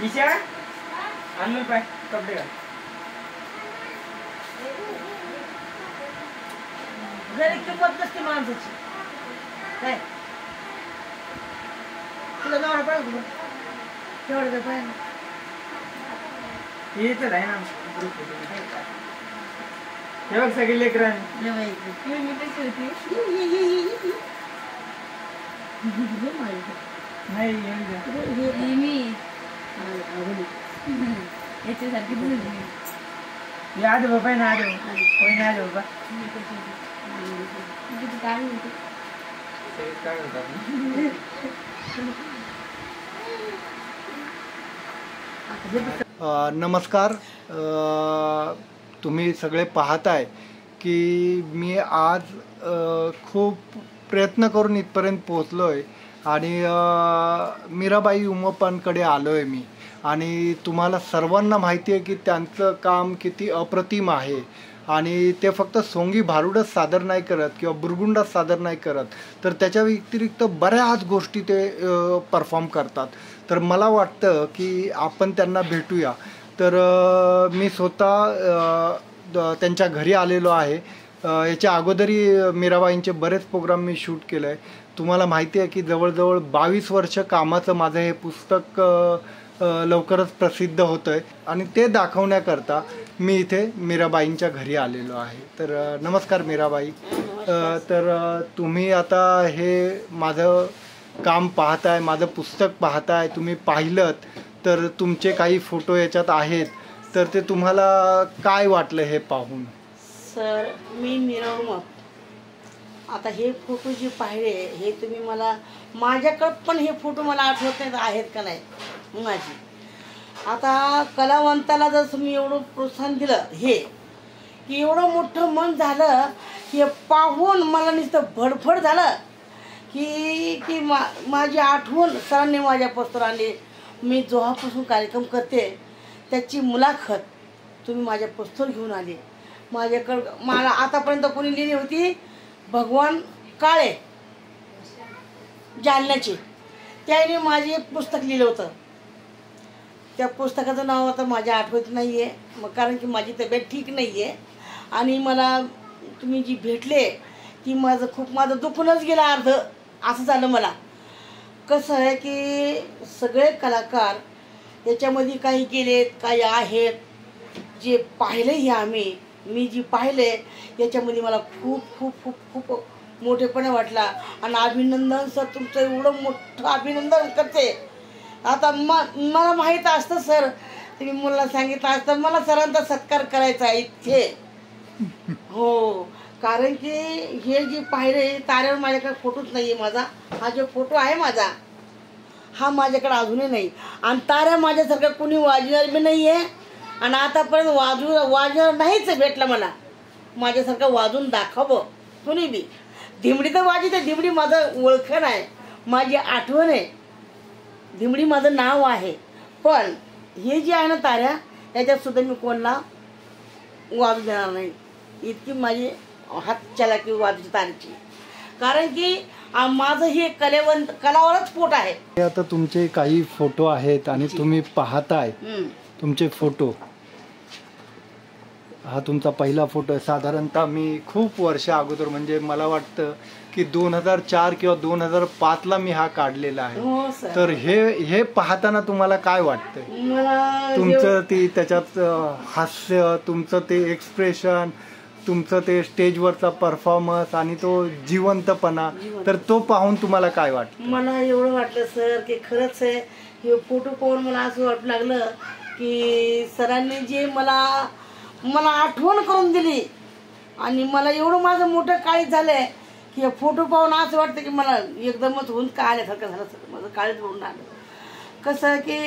ईशा आणलं पाय कपडे घाल. घरी किंमत नसते माणसाची काय तुला नवरा पाहिजे तेवढं काय पाहिजे हे तर आहे ना हे बघ सगळे लेकरं नाही याच्यासारखी आले बाबा ना आले कोणी नाही आले बाबा काय होतं. नमस्कार. तुम्ही सगळे पाहताय की मी आज खूप प्रयत्न करून इथपर्यंत पोहोचलो आहे आणि मीराबाई उमप्पांकडे आलो आहे मी. आणि तुम्हाला सर्वांना माहिती आहे की त्यांचं काम किती अप्रतिम आहे आणि ते फक्त सोंगी भारुडच सादर नाही करत किंवा बुरगुंडाच सादर नाही करत, तर त्याच्या व्यतिरिक्त बऱ्याच गोष्टी ते परफॉर्म करतात. तर मला वाटतं की आपण त्यांना भेटूया. तर मी स्वतः त्यांच्या घरी आलेलो आहे. याच्या अगोदरही मीराबाईंचे बरेच प्रोग्राम मी शूट केलं आहे. तुम्हाला माहिती आहे की जवळजवळ 22 वर्ष कामाचं माझं हे पुस्तक लवकरच प्रसिद्ध होतं आहे आणि ते दाखवण्याकरता मी इथे मीराबाईंच्या घरी आलेलो आहे. तर नमस्कार मीराबाई. तर तुम्ही आता हे माझं काम पाहताय, माझं पुस्तक पाहताय, तुम्ही पाहिलं तर तुमचे काही फोटो याच्यात आहेत, तर ते तुम्हाला काय वाटलं हे पाहून? सर मी मीरा उमप. आता हे फोटो जे पाहिले हे तुम्ही मला माझ्याकडं पण हे फोटो मला आठवत नाहीत आहेत का नाही माझी. आता कलावंताला जर तुम्ही एवढं प्रोत्साहन दिलं हे की एवढं मोठं मन झालं हे पाहून मला नुसतं भडफड झालं की माझी आठवण सरांनी माझ्या पोस्टर आणली. मी जेव्हापासून कार्यक्रम करते त्याची मुलाखत तुम्ही माझ्या पोस्टर घेऊन आले. माझ्याकडं मला आतापर्यंत कोणी लिहिली होती भगवान काळे जालन्याचे, त्याने माझे एक पुस्तक लिहिलं होतं. त्या पुस्तकाचं नाव आता माझ्या आठवत नाही आहे मग, कारण की माझी तब्येत ठीक नाही आहे आणि मला तुम्ही जी भेटले ती माझं दुखूनच गेलं अर्ध असं झालं. मला कसं आहे की सगळे कलाकार याच्यामध्ये काही गेलेत काही आहेत, जे पाहिले हे मी जी पाहिले याच्यामध्ये मला खूप खूप खूप खूप मोठेपणा वाटला. आणि अभिनंदन सर, तुमचं एवढं मोठं अभिनंदन करते. आता मला माहीत असतं सर, तुम्ही मुलाला सांगितलं असतं मला सरांचा सत्कार करायचा आहे इथे. हो, कारण की हे जे पाहिले ताऱ्यावर माझ्याकडे फोटोच नाही आहे माझा. हा जो फोटो आहे माझा हा माझ्याकडे अजूनही नाही. आणि ताऱ्या माझ्यासारखं कुणी वाजवणार बी नाही आहे आणि आतापर्यंत वाजवणार नाहीच भेटलं मला. माझ्यासारखं वाजून दाखवं कुणी बी. धिमडी तर वाजते, धिमडी माझं ओळखण आहे, माझी आठवण आहे, धिमडी माझं नाव आहे. पण हे जे आहे ना ताऱ्या याच्यात सुद्धा मी कोणाला वाजू देणार नाही. इतकी माझी हात चलाकी वाजची तारीची. कारण की माझं हे कलावरच पोट आहे. आता तुमचे काही फोटो आहेत आणि तुम्ही पाहताय तुमचे फोटो. हा तुमचा पहिला फोटो आहे. साधारणतः मी खूप वर्ष अगोदर म्हणजे मला वाटतं की 2004 किंवा 2005ला मी हा काढलेला आहे. तर हे पाहताना तुम्हाला काय वाटतंय? तुमचं ती त्याच्यात हास्य, तुमचं ते एक्सप्रेशन, तुमचं ते स्टेजवरचा परफॉर्मन्स आणि तो जिवंतपणा, तर तो पाहून तुम्हाला काय वाटतं? मला एवढं वाटलं सर की खरंच आहे हे फोटो पाहून मला असं वाटू लागलं की सरांनी जे मला आठवण करून दिली आणि मला एवढं माझं मोठं काळीज झालंय की हे फोटो पाहून असं वाटतं की मला एकदमच होऊन का आल्यासारखं झालं सर. माझं काळीज होऊन आलं. कसं की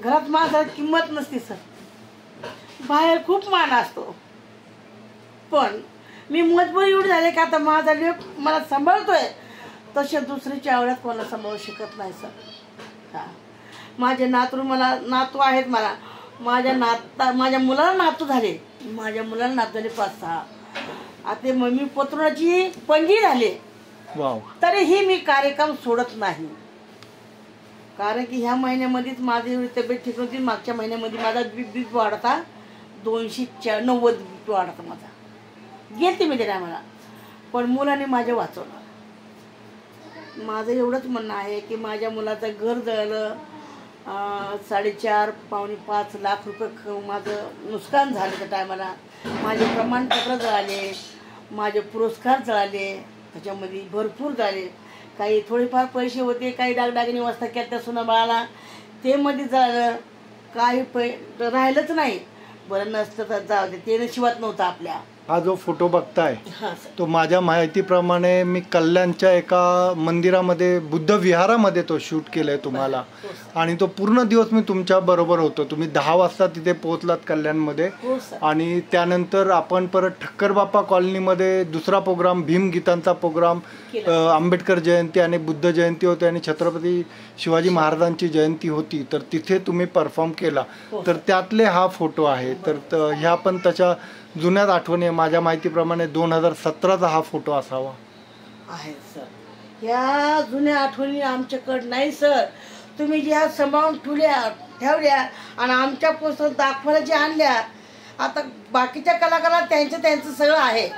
घरात माणसाला किंमत नसते सर, बाहेर खूप मान असतो. पण मी मजबुरी एवढी झाली की आता माझा लेक मला सांभाळतोय तसे दुसरीच्या आवडत कोणाला सांभाळू शकत नाही सर. हां, माझे नातू आहेत. मला माझ्या मुलाला नातू झाले, माझ्या मुलाला नातू झाले 5-6. आता मम्मी पत्रोची पणजी झाले. तरीही मी कार्यक्रम सोडत नाही. कारण की ह्या महिन्यामध्येच माझी एवढी तब्येत ठीक नव्हती. मागच्या महिन्यामध्ये माझा बीप वाढता 290 बीप वाढता माझा. गेलते मी त्या टायमाला, पण मुलाने माझ्या वाचवलं. माझं एवढंच म्हणणं आहे की माझ्या मुलाचं घर जळलं, 4.5 पावणे 5 लाख रुपये माझं नुकसान झालं त्या टायमाला. माझे प्रमाणपत्र जळाले, माझे पुरस्कार जळाले, त्याच्यामध्ये भरपूर झाले. काही थोडेफार पैसे होते, काही डागडागिनी वस्ता केल्या त्या सुना बाळाला, ते मध्ये जळलं. काही राहिलंच नाही. बरं नसतं तर जाऊ दे, ते नशिबात नव्हतं आपल्या. हा जो फोटो बघताय हां सर. तो माझ्या माहितीप्रमाणे मी कल्याणच्या एका मंदिरामध्ये, बुद्ध विहारामध्ये तो शूट केलाय तुम्हाला. हो सर. आणि तो पूर्ण दिवस मी तुमच्या बरोबर होतो. तुम्ही 10 वाजता तिथे पोहोचलात कल्याणमध्ये. हो सर. आणि त्यानंतर आपण परत ठक्करबापा कॉलनीमध्ये दुसरा प्रोग्राम, भीमगीतांचा प्रोग्राम, आंबेडकर जयंती आणि बुद्ध जयंती होती आणि छत्रपती शिवाजी महाराजांची जयंती होती, तर तिथे तुम्ही परफॉर्म केला. तर त्यातले हा फोटो आहे. तर ह्या पण त्याच्या जुन्याच आठवणी आहे. माझ्या माहितीप्रमाणे 2017चा हा फोटो असावा. आहे सर. ह्या जुन्या आठवणी आमच्याकडं नाही सर. तुम्ही ज्या सांभाळून ठेवल्या आणि आमच्या पुस्तक दाखवायला ज्या आणल्या. आता बाकीच्या कलाकाराला त्यांचं सगळं आहे,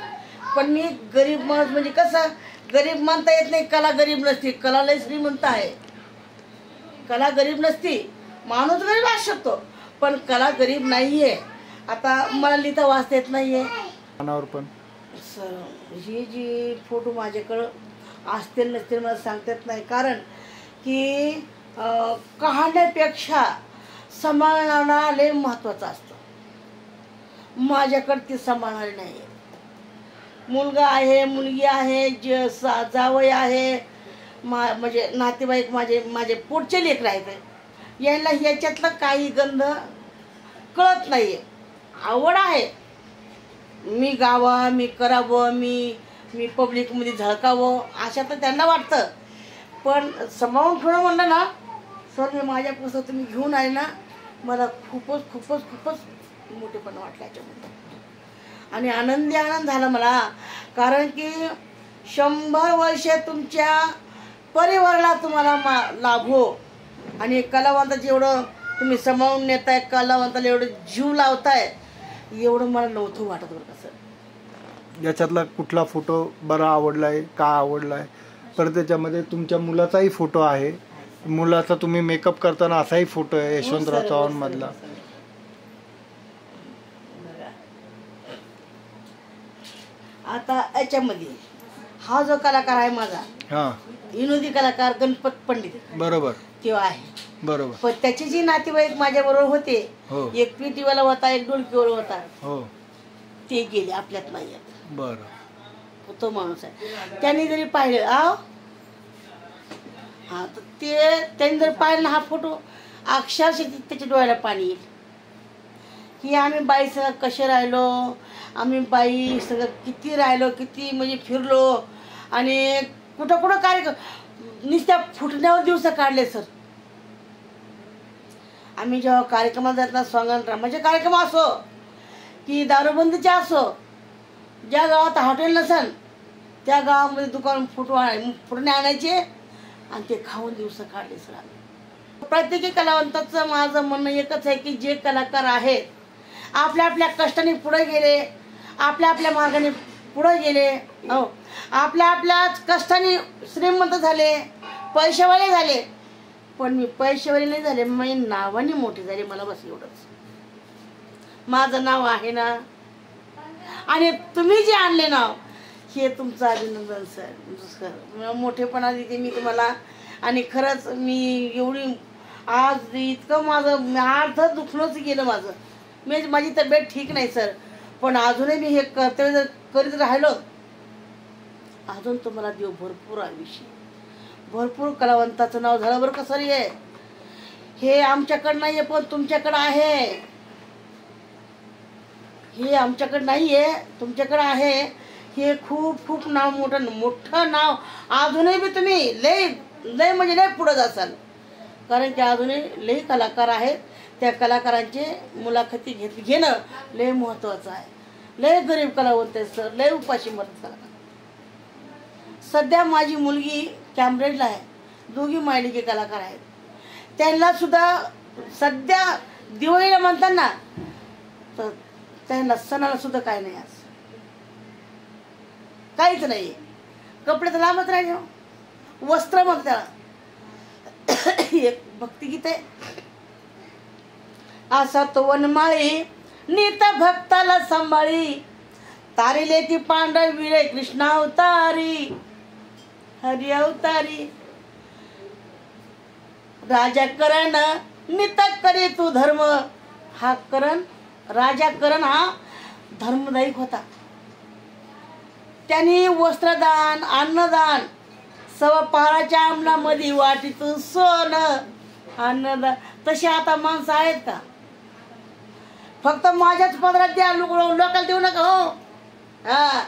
पण मी गरीब माणूस, म्हणजे कसं गरीब मानता येत नाही. कला गरीब नसती, कला लय श्रीमंत आहे. कला गरीब नसती, माणूस गरीब असू शकतो, पण कला गरीब नाही आहे. आता मला लिहिता वाचता येत नाही आहे पण सर. ही जी फोटो माझ्याकडं असतील नसतील मला सांगता येत नाही, कारण की काढण्यापेक्षा सांभाळणं लय महत्त्वाचं असतं. माझ्याकडं ती सांभाळणारी नाही आहे. मुलगा आहे, मुलगी आहे, जावई आहे, म्हणजे नातेवाईक माझे पुढचे लेकर आहेत. यायला ह्याच्यातलं काही गंध कळत नाही आहे. आवड आहे, मी गावं, मी करावं, मी पब्लिकमध्ये झळकावं, अशा तर त्यांना वाटतं. पण सांभाळून ठेवणं म्हणलं ना सर, मी माझ्या पुस्तक तुम्ही घेऊन आले ना, मला खूपच मोठेपणा वाटलं याच्यामध्ये. आणि आनंद झाला मला, कारण की 100 वर्ष तुमच्या परिवाराला तुम्हाला लाभो. आणि कलावंताचं एवढं तुम्ही सांभाळून नेताय, कलावंताला एवढं जीव लावताय, एवढं मला नव्हतं वाटत बरं का सर. याच्यातला कुठला फोटो बरा आवडलाय, का आवडलाय? परत त्याच्यामध्ये तुमच्या मुलाचाही फोटो आहे. मुलाचा तुम्ही मेकअप करताना असाही फोटो आहे यशवंतराव चव्हाण मधला. आता याच्यामध्ये हा जो कलाकार आहे माझा, हा, विनोदी कलाकार गणपत पंडित, बरोबर, तेव्हा आहे. बरोबर. पण त्याचे जे नातेवाईक माझ्या बरोबर होते, हो. एक पिटीवाला होता, एक ढोलकीवाला होता, हो, ते गेले, आपल्यात नाही आहेत. बरं. तो माणूस आहे. त्यांनी जरी पाहिलं हा, तर त्यांनी जर पाहिलं ना हा फोटो, अक्षरशः त्याच्या डोळ्याला पाणी येईल की आम्ही बाई सगळं कसे राहिलो, आम्ही बाई सगळं किती राहिलो, किती म्हणजे फिरलो, आणि कुठं कार्यक्रम नुसत्या फुटण्यावर दिवस काढले सर. आम्ही जेव्हा कार्यक्रमात जातात, स्वांगण म्हणजे कार्यक्रम असो की दारूबंदीचे असो, ज्या गावात हॉटेल नसेल त्या गावामध्ये दुकान फुटणे आणायचे आणि ते खाऊन दिवस काढले सर. प्रत्येकी कलावंताचं माझं म्हणणं एकच आहे की जे कलाकार आहेत आपल्या कष्टाने पुढे गेले, आपल्या मार्गाने पुढे गेले, हो, आपल्या कष्टाने श्रीमंत झाले, पैशावाले झाले. पण मी पैशावाले नाही झाले, मी नावाने मोठे झाले. मला बस एवढंच, माझं नाव आहे ना, आणि तुम्ही जे आणले नाव हे तुमचं अभिनंदन सर. मोठेपणा देते मी तुम्हाला. आणि खरंच मी एवढी आज इतकं माझं अर्ध दुखणंच गेलं माझं. माझी तब्येत ठीक नाही सर, पण अजूनही मी हे कर्तव्य जर करीत राहिलो, अजून तुम्हाला देव भरपूर आयुष्य, भरपूर कलावंताचं नाव झालं बरं का सर. हे आमच्याकडं नाही आहे, पण तुमच्याकडं आहे. हे आमच्याकडं नाही आहे, तुमच्याकडं आहे. हे खूप नाव, मोठं नाव. अजूनही बी तुम्ही लय म्हणजे लय पुढं जासाल, कारण की अजूनही लय कलाकार आहेत. त्या कलाकारांचे मुलाखती घेणं लय महत्त्वाचं आहे. लय गरीब कलावंत आहेत सर, लय उपाशी मरत कलाकार. सध्या माझी मुलगी कॅम्ब्रिजला आहे, दोघी मायलेके कलाकार आहेत. त्यांना सुद्धा सध्या दिवाळीला म्हणतात ना, तर त्यांना सणाला सुद्धा काय नाही, आज काहीच नाही. कपडे तर लांबच राहिले, वस्त्र मग त्याला. एक भक्तिगीत आहे, असा तो वनमाळी नीत भक्ताला सांभाळी, तारिले ती पांढर विळे कृष्णा अवतारी, हरी अवतारी. राजा करण नित करे तू धर्म, हा करण, राजा करण हा धर्मदायिक होता. त्यांनी वस्त्रदान, अन्नदान, सवा पहाराच्या अंमलामध्ये वाटीतून सोनं, अन्नदान. तसे आता माणसं आहेत का? फक्त माझ्याच पदरात द्या, लोकांना देऊ नका. हो, हा,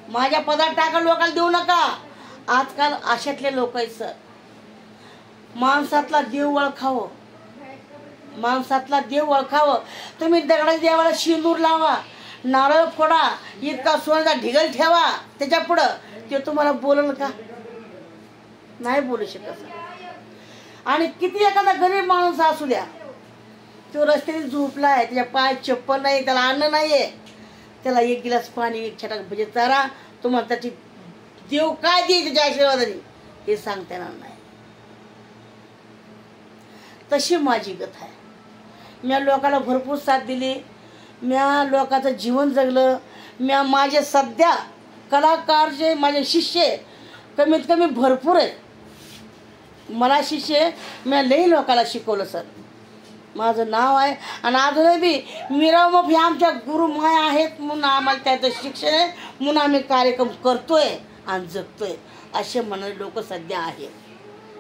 माझ्या पदरात टाका, लोकांना देऊ नका. आजकाल अशातले लोक आहेत सर. माणसातला देव ओळखावं, माणसातला देव ओळखावं. तुम्ही दगडाच्या देवाला सिंदूर लावा, नारळ फोडा, इतका सोन्याचा ढिगल ठेवा त्याच्या पुढं, ते तुम्हाला बोलल का? नाही बोलू शकत. आणि किती एखादा गरीब माणूस असू द्या, तो रस्त्याने झोपलाय, त्याच्या पायात चप्पल नाही, त्याला अन्न नाहीये, त्याला एक गिलास पाणी, एक छटाक भजे चारा, तुम्हाला त्याची देव काय दे त्याच्या आशीर्वादाने हे सांगता येणार नाही. तशी माझी कथा आहे. मी लोकांना भरपूर साथ दिली, म्या लोकांचं जीवन जगलं. म्या माझे सध्या कलाकार जे माझे शिष्य कमीत कमी भरपूर आहेत. मला शिष्य म्या लई लोकांना शिकवलं सर. माझं नाव आहे आणि अजूनही बी मीराबाई हे आमच्या गुरुमाया आहेत म्हणून आम्हाला त्याचं शिक्षण आहे म्हणून आम्ही कार्यक्रम करतोय आणि जगतोय, असे म्हणणारे लोक सध्या आहेत.